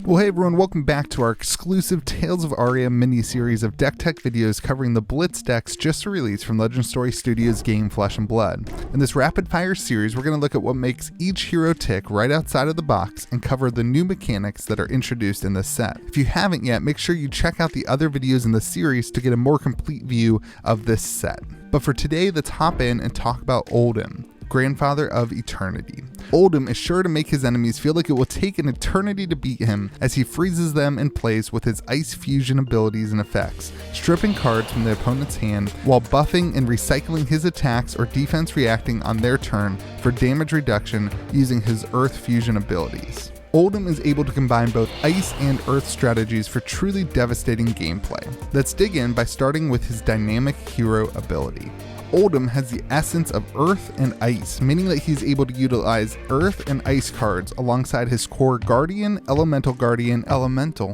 Well, hey everyone, welcome back to our exclusive Tales of Aria mini-series of deck tech videos covering the Blitz decks just released from Legend Story Studios' game Flesh and Blood. In this rapid-fire series, we're going to look at what makes each hero tick right outside of the box and cover the new mechanics that are introduced in this set. If you haven't yet, make sure you check out the other videos in the series to get a more complete view of this set. But for today, let's hop in and talk about Oldhim, grandfather of eternity. Oldhim is sure to make his enemies feel like it will take an eternity to beat him as he freezes them in place with his ice fusion abilities and effects, stripping cards from the opponent's hand while buffing and recycling his attacks or defense reacting on their turn for damage reduction using his earth fusion abilities. Oldhim is able to combine both ice and earth strategies for truly devastating gameplay. Let's dig in by starting with his dynamic hero ability. Oldhim has the essence of earth and ice, meaning that he's able to utilize earth and ice cards alongside his core guardian, elemental,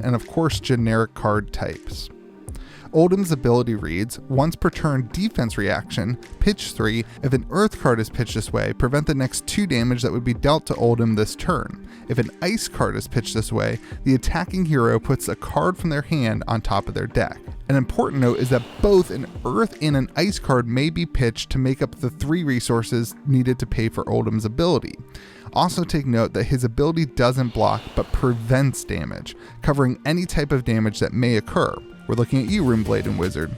and of course generic card types. Oldhim's ability reads, once per turn defense reaction, pitch 3, if an earth card is pitched this way, prevent the next 2 damage that would be dealt to Oldhim this turn. If an ice card is pitched this way, the attacking hero puts a card from their hand on top of their deck. An important note is that both an earth and an ice card may be pitched to make up the 3 resources needed to pay for Oldhim's ability. Also take note that his ability doesn't block but prevents damage, covering any type of damage that may occur. We're looking at you, Runeblade and Wizard.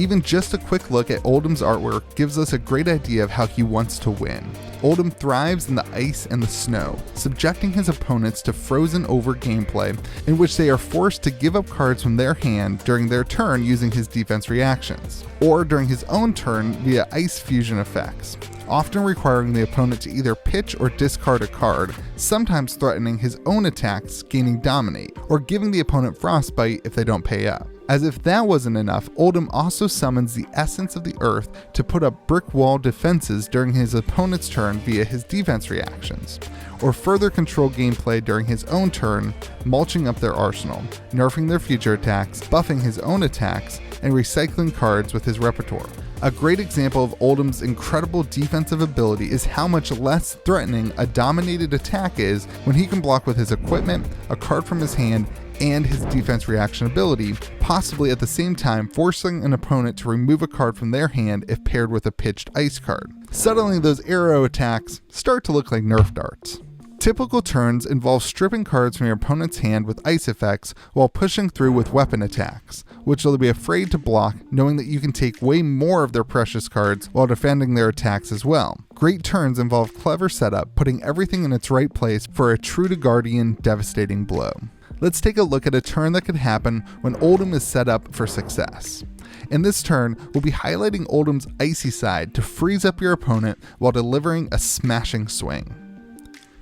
Even just a quick look at Oldhim's artwork gives us a great idea of how he wants to win. Oldhim thrives in the ice and the snow, subjecting his opponents to frozen over gameplay in which they are forced to give up cards from their hand during their turn using his defense reactions, or during his own turn via ice fusion effects, often requiring the opponent to either pitch or discard a card, sometimes threatening his own attacks gaining dominate, or giving the opponent frostbite if they don't pay up. As if that wasn't enough, Oldhim also summons the essence of the earth to put up brick wall defenses during his opponent's turn via his defense reactions, or further control gameplay during his own turn, mulching up their arsenal, nerfing their future attacks, buffing his own attacks, and recycling cards with his repertoire. A great example of Oldhim's incredible defensive ability is how much less threatening a dominated attack is when he can block with his equipment, a card from his hand, and his defense reaction ability, possibly at the same time forcing an opponent to remove a card from their hand if paired with a pitched ice card. Suddenly those arrow attacks start to look like Nerf darts. Typical turns involve stripping cards from your opponent's hand with ice effects while pushing through with weapon attacks, which they'll be afraid to block, knowing that you can take way more of their precious cards while defending their attacks as well. Great turns involve clever setup, putting everything in its right place for a true to guardian devastating blow. Let's take a look at a turn that could happen when Oldhim is set up for success. In this turn, we'll be highlighting Oldhim's icy side to freeze up your opponent while delivering a smashing swing.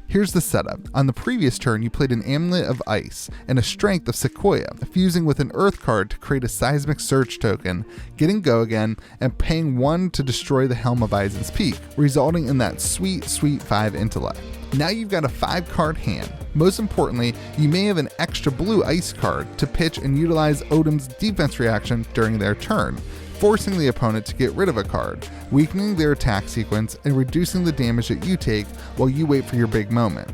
Here's the setup. On the previous turn, you played an Amulet of Ice and a Strength of Sequoia, fusing with an Earth card to create a Seismic Surge token, getting Go Again, and paying 1 to destroy the Helm of Aizen's Peak, resulting in that sweet 5 intellect. Now you've got a 5-card hand. Most importantly, you may have an extra blue ice card to pitch and utilize Oldhim's defense reaction during their turn, forcing the opponent to get rid of a card, weakening their attack sequence and reducing the damage that you take while you wait for your big moment.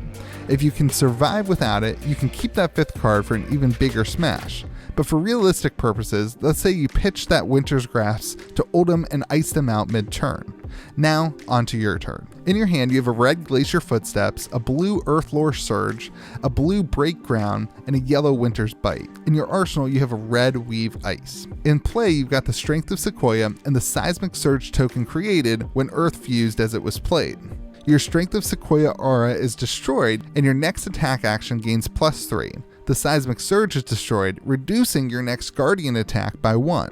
If you can survive without it, you can keep that 5th card for an even bigger smash. But for realistic purposes, let's say you pitch that Winter's Grasp to Oldhim and ice them out mid-turn. Now, onto your turn. In your hand, you have a red Glacier Footsteps, a blue Earthlore Surge, a blue Break Ground, and a yellow Winter's Bite. In your arsenal, you have a red Weave Ice. In play, you've got the Strength of Sequoia and the Seismic Surge token created when Earth fused as it was played. Your Strength of Sequoia aura is destroyed, and your next attack action gains +3. The Seismic Surge is destroyed, reducing your next Guardian attack by 1.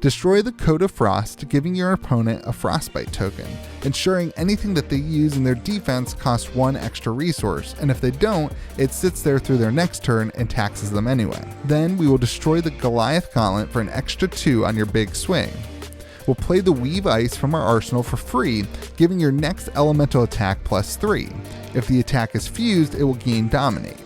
Destroy the Code of Frost, giving your opponent a Frostbite token, ensuring anything that they use in their defense costs 1 extra resource, and if they don't, it sits there through their next turn and taxes them anyway. Then we will destroy the Goliath Gauntlet for an extra 2 on your big swing. We'll play the Weave Ice from our arsenal for free, giving your next elemental attack +3. If the attack is fused, it will gain Dominate.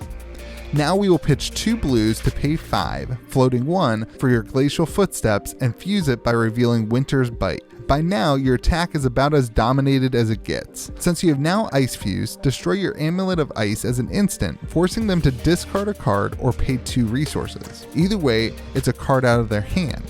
Now we will pitch 2 blues to pay 5, floating 1 for your Glacial Footsteps and fuse it by revealing Winter's Bite. By now, your attack is about as dominated as it gets. Since you have now Ice Fused, destroy your Amulet of Ice as an instant, forcing them to discard a card or pay 2 resources. Either way, it's a card out of their hand.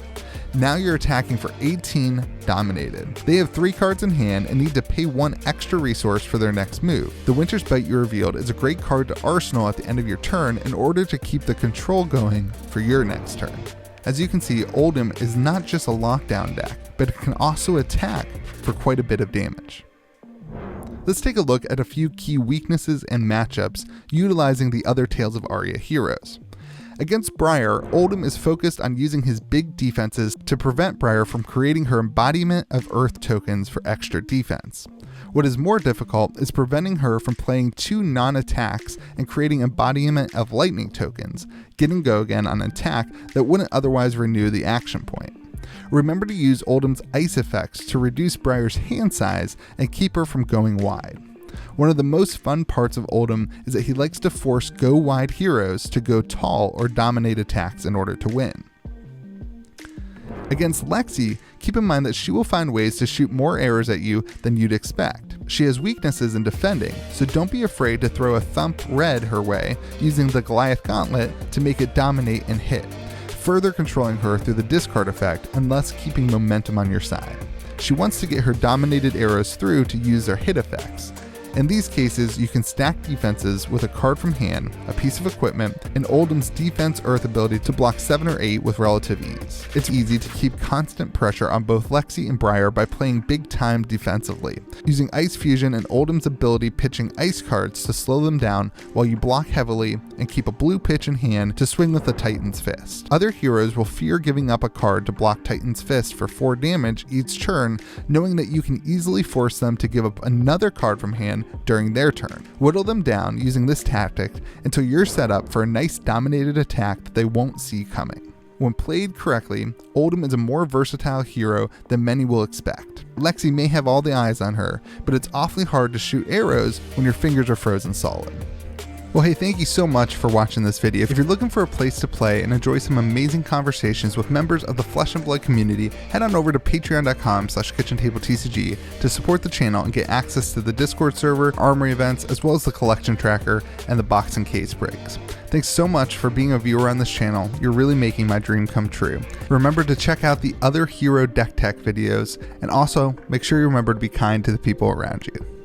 Now you're attacking for 18 dominated. They have 3 cards in hand and need to pay 1 extra resource for their next move. The Winter's Bite you revealed is a great card to arsenal at the end of your turn in order to keep the control going for your next turn. As you can see, Oldhim is not just a lockdown deck, but it can also attack for quite a bit of damage. Let's take a look at a few key weaknesses and matchups utilizing the other Tales of Aria heroes. Against Briar, Oldhim is focused on using his big defenses to prevent Briar from creating her embodiment of Earth tokens for extra defense. What is more difficult is preventing her from playing 2 non-attacks and creating embodiment of Lightning tokens, get and go again on an attack that wouldn't otherwise renew the action point. Remember to use Oldhim's ice effects to reduce Briar's hand size and keep her from going wide. One of the most fun parts of Oldhim is that he likes to force go wide heroes to go tall or dominate attacks in order to win. Against Lexi, keep in mind that she will find ways to shoot more arrows at you than you'd expect. She has weaknesses in defending, so don't be afraid to throw a Thump Red her way using the Goliath Gauntlet to make it dominate and hit, further controlling her through the discard effect and thus keeping momentum on your side. She wants to get her dominated arrows through to use their hit effects. In these cases, you can stack defenses with a card from hand, a piece of equipment, and Oldhim's Defense Earth ability to block 7 or 8 with relative ease. It's easy to keep constant pressure on both Lexi and Briar by playing big time defensively, using Ice Fusion and Oldhim's ability pitching ice cards to slow them down while you block heavily and keep a blue pitch in hand to swing with the Titan's Fist. Other heroes will fear giving up a card to block Titan's Fist for 4 damage each turn, knowing that you can easily force them to give up another card from hand during their turn. Whittle them down using this tactic until you're set up for a nice dominated attack that they won't see coming. When played correctly, Oldhim is a more versatile hero than many will expect. Lexi may have all the eyes on her, but it's awfully hard to shoot arrows when your fingers are frozen solid. Well, hey, thank you so much for watching this video. If you're looking for a place to play and enjoy some amazing conversations with members of the Flesh and Blood community, head on over to patreon.com/KitchenTableTCG to support the channel and get access to the Discord server, armory events, as well as the collection tracker and the box and case breaks. Thanks so much for being a viewer on this channel. You're really making my dream come true. Remember to check out the other hero deck tech videos, and also make sure you remember to be kind to the people around you.